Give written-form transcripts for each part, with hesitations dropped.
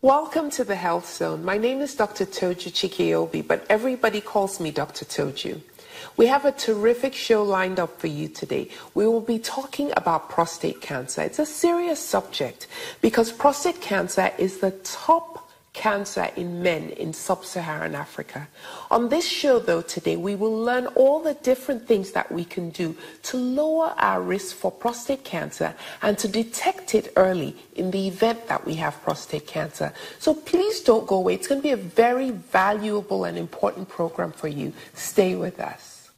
Welcome to the Health Zone. My name is Dr. Toju Chikeobi, but everybody calls me Dr. Toju. We have a terrific show lined up for you today. We will be talking about prostate cancer. It's a serious subject because prostate cancer is the top cancer in men in sub-Saharan Africa. On this show, though, today, we will learn all the different things that we can do to lower our risk for prostate cancer and to detect it early in the event that we have prostate cancer. So please don't go away. It's going to be a very valuable and important program for you. Stay with us.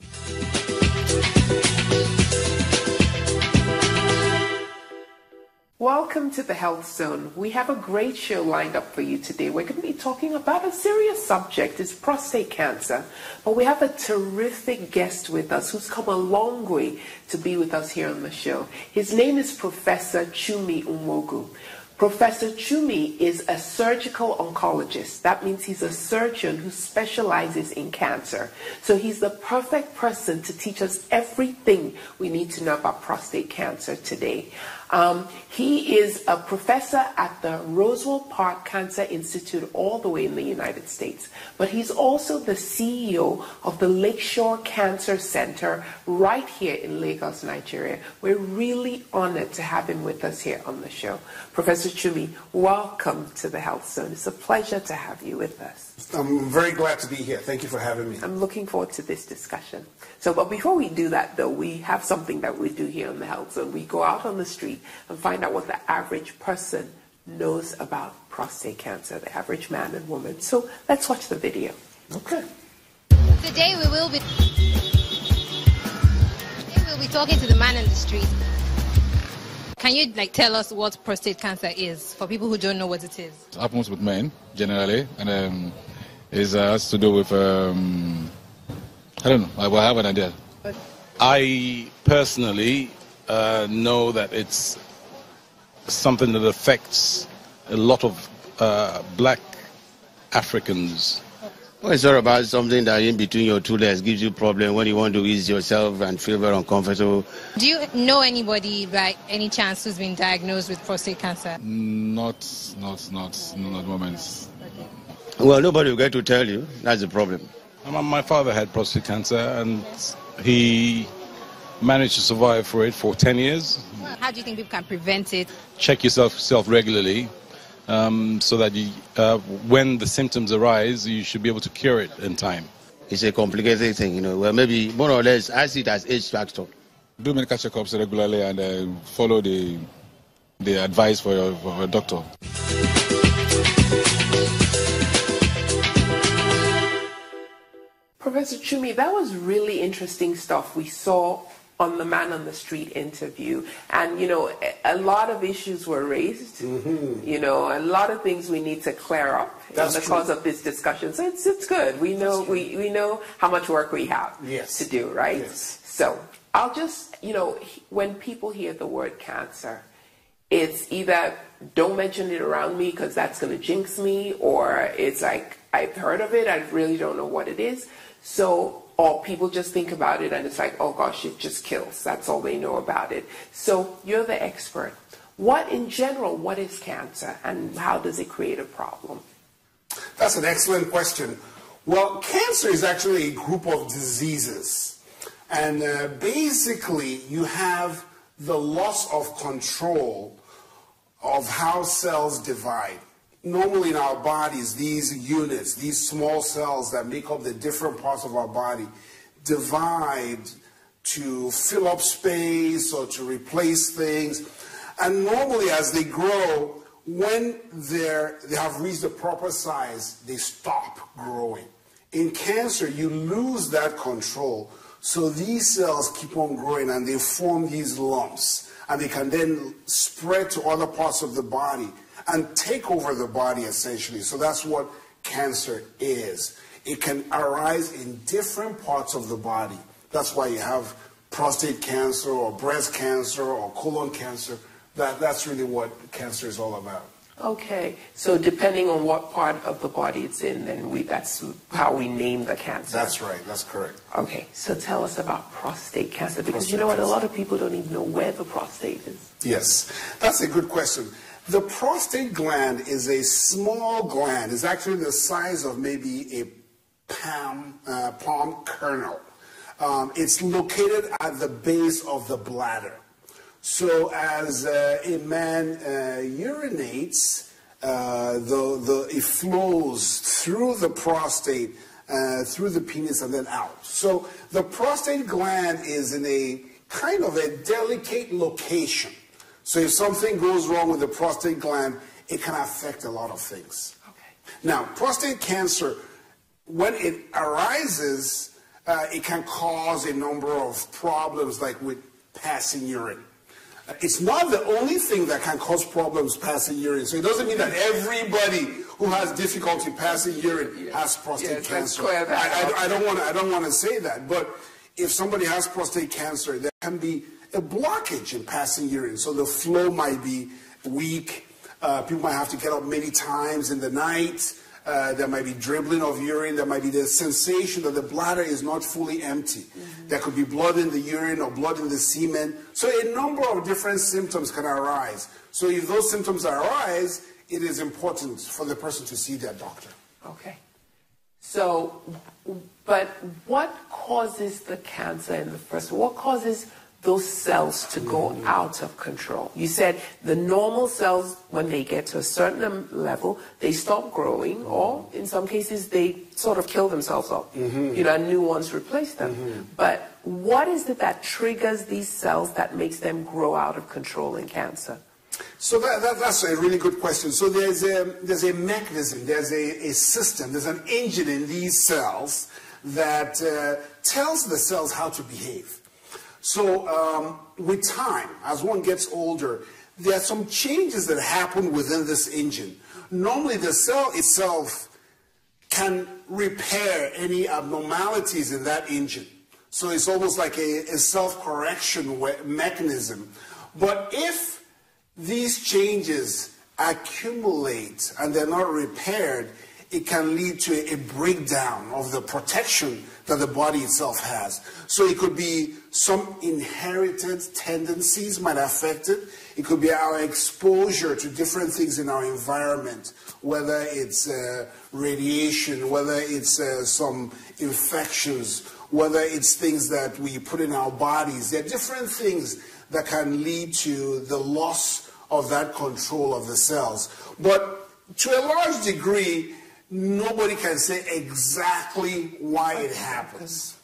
Welcome to the Health Zone. We have a great show lined up for you today. We're going to be talking about a serious subject, it's prostate cancer. But we have a terrific guest with us who's come a long way to be with us here on the show. His name is Professor Chumi Nwogu. Professor Chumi is a surgical oncologist. That means he's a surgeon who specializes in cancer. So he's the perfect person to teach us everything we need to know about prostate cancer today. He is a professor at the Roswell Park Cancer Institute all the way in the United States. But he's also the CEO of the Lakeshore Cancer Center right here in Lagos, Nigeria. We're really honored to have him with us here on the show. Professor Chumi, welcome to the Health Zone. It's a pleasure to have you with us. I'm very glad to be here. Thank you for having me. I'm looking forward to this discussion. But before we do that, though, we have something that we do here on the Health Zone. We go out on the street and find out what the average person knows about prostate cancer, the average man and woman. So let's watch the video. Okay. Today we will be talking to the man in the street. Can you tell us what prostate cancer is for people who don't know what it is? It happens with men generally, and it has to do with I don't know. I will have an idea. I personally know that it's something that affects a lot of black Africans. Well, it's all about something that in between your two legs gives you problem when you want to ease yourself and feel very uncomfortable. Do you know anybody by any chance who's been diagnosed with prostate cancer? Not moments. Okay. Well, nobody will get to tell you. That's the problem. My father had prostate cancer and he managed to survive for it for 10 years. How do you think people can prevent it? Check yourself regularly so that when the symptoms arise, you should be able to cure it in time. It's a complicated thing, Well, maybe more or less, I see it as age factor. Do medical checkups regularly and follow the advice for your doctor. Professor Chumi, that was really interesting stuff we saw on the Man on the Street interview. And, a lot of issues were raised. Mm-hmm. A lot of things we need to clear up in the course of this discussion. So it's good. We know we know how much work we have to do, right? Yes. So I'll just, when people hear the word cancer, it's either don't mention it around me because that's going to jinx me, or it's like, I've heard of it, I really don't know what it is. So, or people just think about it and it's like, oh gosh, it just kills. That's all they know about it. So you're the expert. What is cancer and how does it create a problem? That's an excellent question. Well, cancer is actually a group of diseases. And basically, you have the loss of control of how cells divide. Normally in our bodies, these units, these small cells that make up the different parts of our body, divide to fill up space or to replace things. And normally as they grow, when they have reached the proper size, they stop growing. In cancer, you lose that control. So these cells keep on growing and they form these lumps. And they can then spread to other parts of the body and take over the body, essentially. So that's what cancer is. It can arise in different parts of the body. That's why you have prostate cancer or breast cancer or colon cancer. That's really what cancer is all about. Okay, so depending on what part of the body it's in, then that's how we name the cancer. That's right, that's correct. Okay, so tell us about prostate cancer, because you know what, a lot of people don't even know where the prostate is. Yes, that's a good question. The prostate gland is a small gland. It's actually the size of maybe a palm kernel. It's located at the base of the bladder. So as a man urinates, it flows through the prostate, through the penis, and then out. So the prostate gland is in a kind of a delicate location. So if something goes wrong with the prostate gland, it can affect a lot of things. Okay. Now, prostate cancer, when it arises, it can cause a number of problems, like with passing urine. It's not the only thing that can cause problems passing urine. So it doesn't mean that everybody who has difficulty passing urine has prostate cancer. I don't want to say that, but if somebody has prostate cancer, there can be a blockage in passing urine. So the flow might be weak. People might have to get up many times in the night. There might be dribbling of urine. There might be the sensation that the bladder is not fully empty. Mm-hmm. There could be blood in the urine or blood in the semen. So a number of different symptoms can arise. So if those symptoms arise, it is important for the person to see their doctor. Okay. So, but what causes the cancer in the first? What causes those cells to go out of control? You said the normal cells, when they get to a certain level, they stop growing, or in some cases they sort of kill themselves off. You know, new ones replace them. But what is it that triggers these cells that makes them grow out of control in cancer? So that's a really good question. So there's a mechanism, there's a system, there's an engine in these cells that tells the cells how to behave. So with time, as one gets older, there are some changes that happen within this engine. Normally the cell itself can repair any abnormalities in that engine. So it's almost like a self-correction mechanism. But if these changes accumulate and they're not repaired, it can lead to a breakdown of the protection that the body itself has. So it could be some inherited tendencies might affect it. It could be our exposure to different things in our environment, whether it's radiation, whether it's some infections, whether it's things that we put in our bodies. There are different things that can lead to the loss of that control of the cells. But to a large degree, nobody can say exactly why it happens.